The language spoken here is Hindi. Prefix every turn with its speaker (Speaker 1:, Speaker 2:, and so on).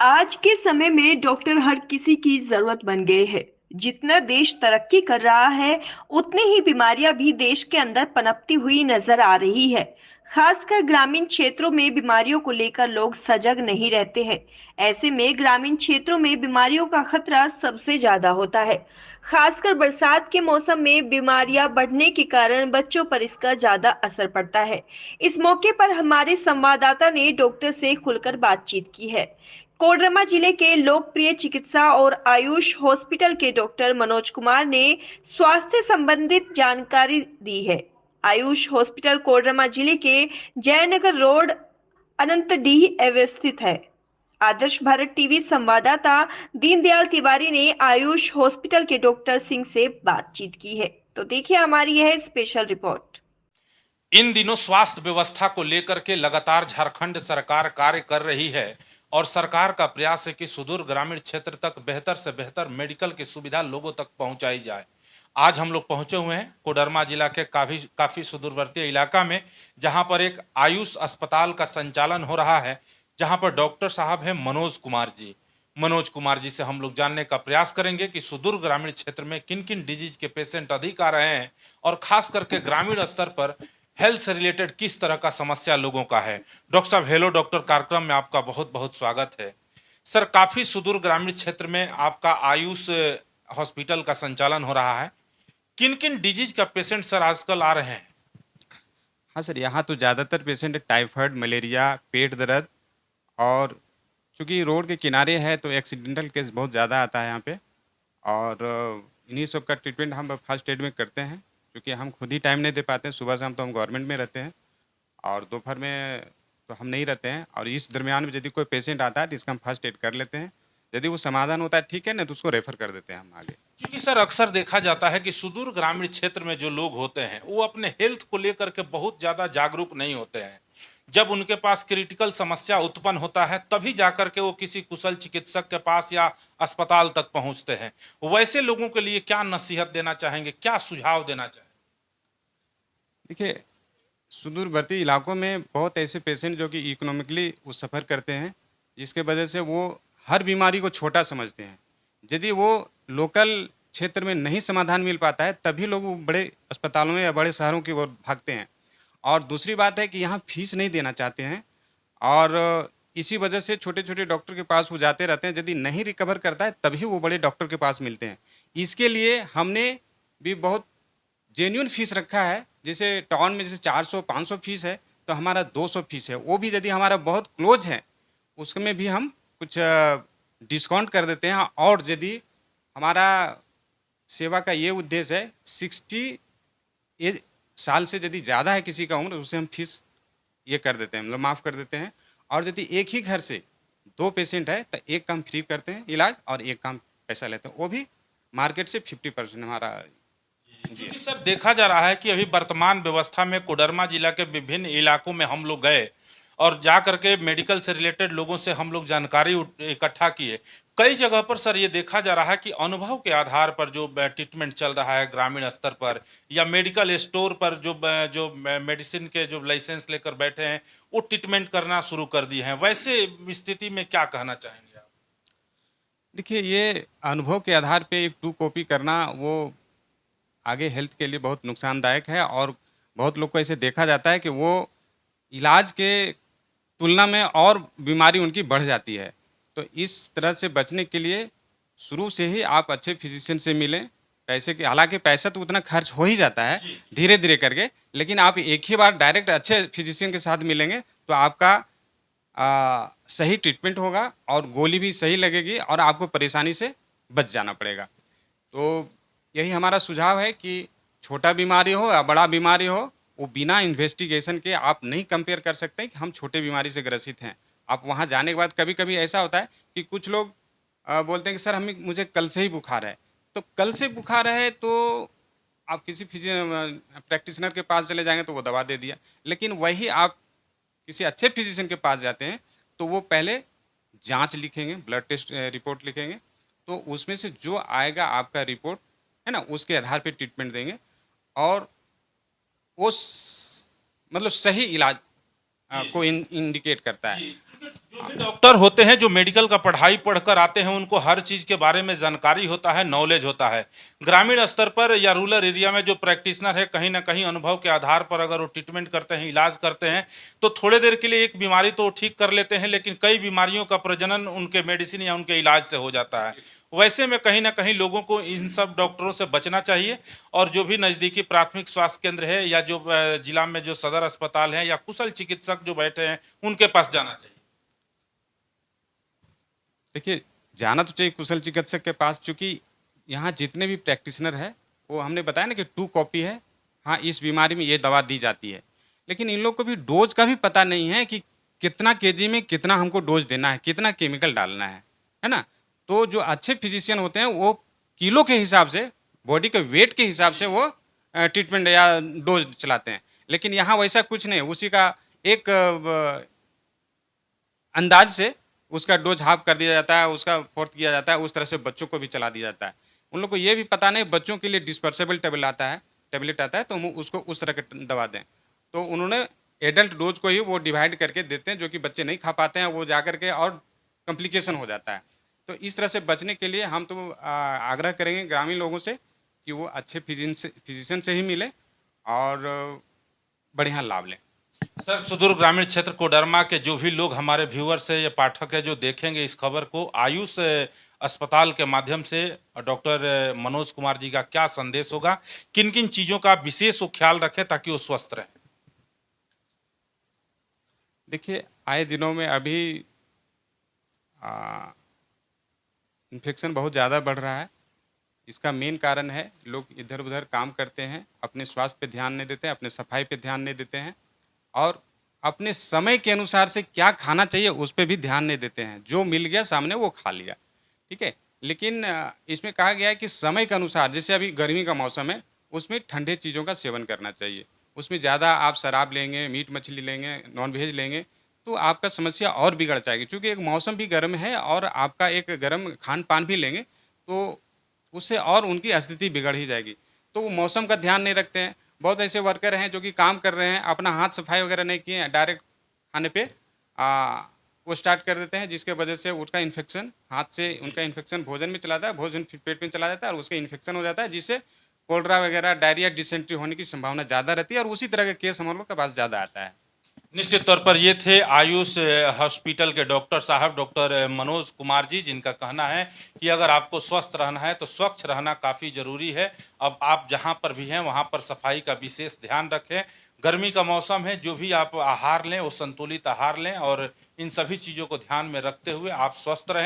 Speaker 1: आज के समय में डॉक्टर हर किसी की जरूरत बन गए हैं। जितना देश तरक्की कर रहा है, उतनी ही बीमारियां भी देश के अंदर पनपती हुई नजर आ रही है। खासकर ग्रामीण क्षेत्रों में बीमारियों को लेकर लोग सजग नहीं रहते हैं। ऐसे में ग्रामीण क्षेत्रों में बीमारियों का खतरा सबसे ज्यादा होता है। खासकर बरसात के मौसम में बीमारियां बढ़ने के कारण बच्चों पर इसका ज्यादा असर पड़ता है। इस मौके पर हमारे संवाददाता ने डॉक्टर से खुलकर बातचीत की है। कोडरमा जिले के लोकप्रिय चिकित्सा और आयुष हॉस्पिटल के डॉक्टर मनोज कुमार ने स्वास्थ्य संबंधित जानकारी दी है। आयुष हॉस्पिटल कोडरमा जिले के जयनगर रोड अनंतडीह अवस्थित है। आदर्श भारत टीवी संवाददाता दीनदयाल तिवारी ने आयुष हॉस्पिटल के डॉक्टर सिंह से बातचीत की है। तो देखिए हमारी यह स्पेशल रिपोर्ट।
Speaker 2: इन दिनों स्वास्थ्य व्यवस्था को लेकर के लगातार झारखंड सरकार कार्य कर रही है और सरकार का प्रयास है कि सुदूर ग्रामीण क्षेत्र तक बेहतर से बेहतर मेडिकल की सुविधा लोगों तक पहुंचाई जाए। आज हम लोग पहुंचे हुए हैं कोडरमा जिला के काफी सुदूरवर्ती इलाका में, जहां पर एक आयुष अस्पताल का संचालन हो रहा है, जहां पर डॉक्टर साहब हैं मनोज कुमार जी। मनोज कुमार जी से हम लोग जानने का प्रयास करेंगे कि सुदूर ग्रामीण क्षेत्र में किन किन डिजीज के पेशेंट अधिक आ रहे हैं और खास करके ग्रामीण स्तर पर हेल्थ से रिलेटेड किस तरह का समस्या लोगों का है। डॉक्टर साहब, हेलो डॉक्टर कार्यक्रम में आपका बहुत बहुत स्वागत है। सर, काफी सुदूर ग्रामीण क्षेत्र में आपका आयुष हॉस्पिटल का संचालन हो रहा है। किन किन डिजीज का पेशेंट सर आजकल आ रहे हैं?
Speaker 3: हाँ सर, यहाँ तो ज़्यादातर पेशेंट टाइफाइड, मलेरिया, पेट दर्द और चूँकि रोड के किनारे है तो एक्सीडेंटल केस बहुत ज़्यादा आता है यहाँ पे। और इन्हीं सब का ट्रीटमेंट हम फर्स्ट एड में करते हैं, क्योंकि हम खुद ही टाइम नहीं दे पाते हैं। सुबह शाम तो हम गवर्नमेंट में रहते हैं और दोपहर में तो हम नहीं रहते हैं। और इस दरमियान में यदि कोई पेशेंट आता है तो इसका हम फर्स्ट एड कर लेते हैं। यदि वो समाधान होता है ठीक है, ना तो उसको रेफर कर देते हैं हम आगे।
Speaker 2: क्योंकि सर अक्सर देखा जाता है कि सुदूर ग्रामीण क्षेत्र में जो लोग होते हैं वो अपने हेल्थ को लेकर के बहुत ज्यादा जागरूक नहीं होते हैं। जब उनके पास क्रिटिकल समस्या उत्पन्न होता है तभी जाकर के वो किसी कुशल चिकित्सक के पास या अस्पताल तक पहुंचते हैं। वैसे लोगों के लिए क्या नसीहत देना चाहेंगे, क्या सुझाव देना चाहेंगे?
Speaker 3: देखिए, सुदूरवर्ती इलाकों में बहुत ऐसे पेशेंट जो कि इकोनॉमिकली वो सफ़र करते हैं, जिसके वजह से वो हर बीमारी को छोटा समझते हैं। यदि वो लोकल क्षेत्र में नहीं समाधान मिल पाता है तभी लोग वो बड़े अस्पतालों में या बड़े शहरों की ओर भागते हैं। और दूसरी बात है कि यहाँ फीस नहीं देना चाहते हैं और इसी वजह से छोटे छोटे डॉक्टर के पास वो जाते रहते हैं। यदि नहीं रिकवर करता है तभी वो बड़े डॉक्टर के पास मिलते हैं। इसके लिए हमने भी बहुत जेन्युइन फीस रखा है। जैसे टाउन में जैसे 400-500 फीस है, तो हमारा 200 फीस है। वो भी यदि हमारा बहुत क्लोज है उसमें भी हम कुछ डिस्काउंट कर देते हैं। और यदि हमारा सेवा का ये उद्देश्य है 60 साल से यदि ज़्यादा है किसी का उम्र, उसे हम फीस ये कर देते हैं, मतलब माफ़ कर देते हैं। और यदि एक ही घर से 2 पेशेंट है तो एक काम फ्री करते हैं इलाज और एक काम पैसा लेते हैं, वो भी मार्केट से 50% हमारा। जी।
Speaker 2: क्योंकि सर देखा जा रहा है कि अभी वर्तमान व्यवस्था में कोडरमा जिला के विभिन्न इलाकों में हम लोग गए और जा करके मेडिकल से रिलेटेड लोगों से हम लोग जानकारी इकट्ठा किए। कई जगह पर सर ये देखा जा रहा है कि अनुभव के आधार पर जो ट्रीटमेंट चल रहा है ग्रामीण स्तर पर, या मेडिकल स्टोर पर जो मेडिसिन के जो लाइसेंस लेकर बैठे हैं वो ट्रीटमेंट करना शुरू कर दिए हैं। वैसे स्थिति में क्या कहना चाहेंगे आप?
Speaker 3: देखिए, ये अनुभव के आधार पे एक 2 कॉपी करना वो आगे हेल्थ के लिए बहुत नुकसानदायक है। और बहुत लोग को ऐसे देखा जाता है कि वो इलाज के तुलना में और बीमारी उनकी बढ़ जाती है। तो इस तरह से बचने के लिए शुरू से ही आप अच्छे फिजिशियन से मिलें। पैसे के, हालांकि पैसा तो उतना खर्च हो ही जाता है धीरे धीरे करके, लेकिन आप एक ही बार डायरेक्ट अच्छे फिजिशियन के साथ मिलेंगे तो आपका सही ट्रीटमेंट होगा और गोली भी सही लगेगी और आपको परेशानी से बच जाना पड़ेगा। तो यही हमारा सुझाव है कि छोटा बीमारी हो या बड़ा बीमारी हो, वो बिना इन्वेस्टिगेशन के आप नहीं कंपेयर कर सकते हैं कि हम छोटे बीमारी से ग्रसित हैं। आप वहाँ जाने के बाद कभी कभी ऐसा होता है कि कुछ लोग बोलते हैं कि सर मुझे कल से ही बुखार है। तो कल से बुखार है तो आप किसी प्रैक्टिशनर के पास चले जाएंगे तो वो दवा दे दिया। लेकिन वही आप किसी अच्छे फिजिशियन के पास जाते हैं तो वो पहले जांच लिखेंगे, ब्लड टेस्ट रिपोर्ट लिखेंगे, तो उसमें से जो आएगा आपका रिपोर्ट है ना, उसके आधार पे ट्रीटमेंट देंगे और वो मतलब सही इलाज को इंडिकेट करता है।
Speaker 2: जी, जो भी डॉक्टर होते हैं जो मेडिकल का पढ़ाई पढ़कर आते हैं उनको हर चीज के बारे में जानकारी होता है, नॉलेज होता है। ग्रामीण स्तर पर या रूरल एरिया में जो प्रैक्टिशनर है कहीं ना कहीं अनुभव के आधार पर अगर वो ट्रीटमेंट करते हैं, इलाज करते हैं, तो थोड़े देर के लिए एक बीमारी तो ठीक कर लेते हैं, लेकिन कई बीमारियों का प्रजनन उनके मेडिसिन या उनके इलाज से हो जाता है। वैसे में कहीं ना कहीं लोगों को इन सब डॉक्टरों से बचना चाहिए और जो भी नजदीकी प्राथमिक स्वास्थ्य केंद्र है या जो जिला में जो सदर अस्पताल है या कुशल चिकित्सक जो बैठे हैं उनके पास जाना चाहिए।
Speaker 3: देखिए, जाना तो चाहिए कुशल चिकित्सक के पास, चूँकि यहाँ जितने भी प्रैक्टिशनर है, वो हमने बताया ना कि 2 कॉपी है, हाँ, इस बीमारी में ये दवा दी जाती है। लेकिन इन लोग को भी डोज़ का भी पता नहीं है कि कितना केजी में कितना हमको डोज़ देना है, कितना केमिकल डालना है ना? तो जो अच्छे फिज़िशियन होते हैं, वो किलो के हिसाब से, बॉडी के वेट के हिसाब से वो ट्रीटमेंट या डोज़ चलाते हैं। लेकिन यहाँ वैसा कुछ नहीं है, उसी का एक अंदाज से उसका डोज हाफ कर दिया जाता है, उसका फोर्थ किया जाता है, उस तरह से बच्चों को भी चला दिया जाता है। उन लोग को ये भी पता नहीं बच्चों के लिए डिस्पर्सेबल टैबलेट आता है, तो हम उसको उस तरह के दवा दें। तो उन्होंने एडल्ट डोज को ही वो डिवाइड करके देते हैं, जो कि बच्चे नहीं खा पाते हैं, वो जा कर के और कॉम्प्लिकेशन हो जाता है। तो इस तरह से बचने के लिए हम तो आग्रह करेंगे ग्रामीण लोगों से कि वो अच्छे फिजिशियन से ही मिले और बढ़िया लाभ लें।
Speaker 2: सर, सुदूर ग्रामीण क्षेत्र कोडरमा के जो भी लोग हमारे व्यूअर्स है या पाठक है जो देखेंगे इस खबर को, आयुष अस्पताल के माध्यम से डॉक्टर मनोज कुमार जी का क्या संदेश होगा, किन किन चीजों का विशेष वो ख्याल रखें ताकि वो स्वस्थ रहे?
Speaker 3: देखिए, आए दिनों में अभी इन्फेक्शन बहुत ज़्यादा बढ़ रहा है। इसका मेन कारण है लोग इधर उधर काम करते हैं, अपने स्वास्थ्य पे ध्यान नहीं देते हैं, अपने सफाई पे ध्यान नहीं देते हैं और अपने समय के अनुसार से क्या खाना चाहिए उस पे भी ध्यान नहीं देते हैं। जो मिल गया सामने वो खा लिया, ठीक है। लेकिन इसमें कहा गया है कि समय के अनुसार, जैसे अभी गर्मी का मौसम है, उसमें ठंडे चीज़ों का सेवन करना चाहिए। उसमें ज़्यादा आप शराब लेंगे, मीट मछली लेंगे, नॉन वेज लेंगे, तो आपका समस्या और बिगड़ जाएगी। चूँकि एक मौसम भी गर्म है और आपका एक गर्म खान-पान भी लेंगे, तो उससे और उनकी स्थिति बिगड़ ही जाएगी। तो वो मौसम का ध्यान नहीं रखते हैं। बहुत ऐसे वर्कर हैं जो कि काम कर रहे हैं, अपना हाथ सफाई वगैरह नहीं किए हैं, डायरेक्ट खाने पे वो स्टार्ट कर देते हैं, जिसके वजह से उसका इन्फेक्शन हाथ से उनका इन्फेक्शन भोजन में चला जाता है, भोजन फिर पेट में चला जाता है और उसका इन्फेक्शन हो जाता है, जिससे कोलरा वगैरह, डायरिया, डिसेंट्री होने की संभावना ज़्यादा रहती है और उसी तरह के केस हम लोग के पास ज़्यादा आता है।
Speaker 2: निश्चित तौर पर ये थे आयुष हॉस्पिटल के डॉक्टर साहब, डॉक्टर मनोज कुमार जी, जिनका कहना है कि अगर आपको स्वस्थ रहना है तो स्वच्छ रहना काफ़ी ज़रूरी है। अब आप जहाँ पर भी हैं वहाँ पर सफाई का विशेष ध्यान रखें। गर्मी का मौसम है, जो भी आप आहार लें वो संतुलित आहार लें और इन सभी चीज़ों को ध्यान में रखते हुए आप स्वस्थ रहें।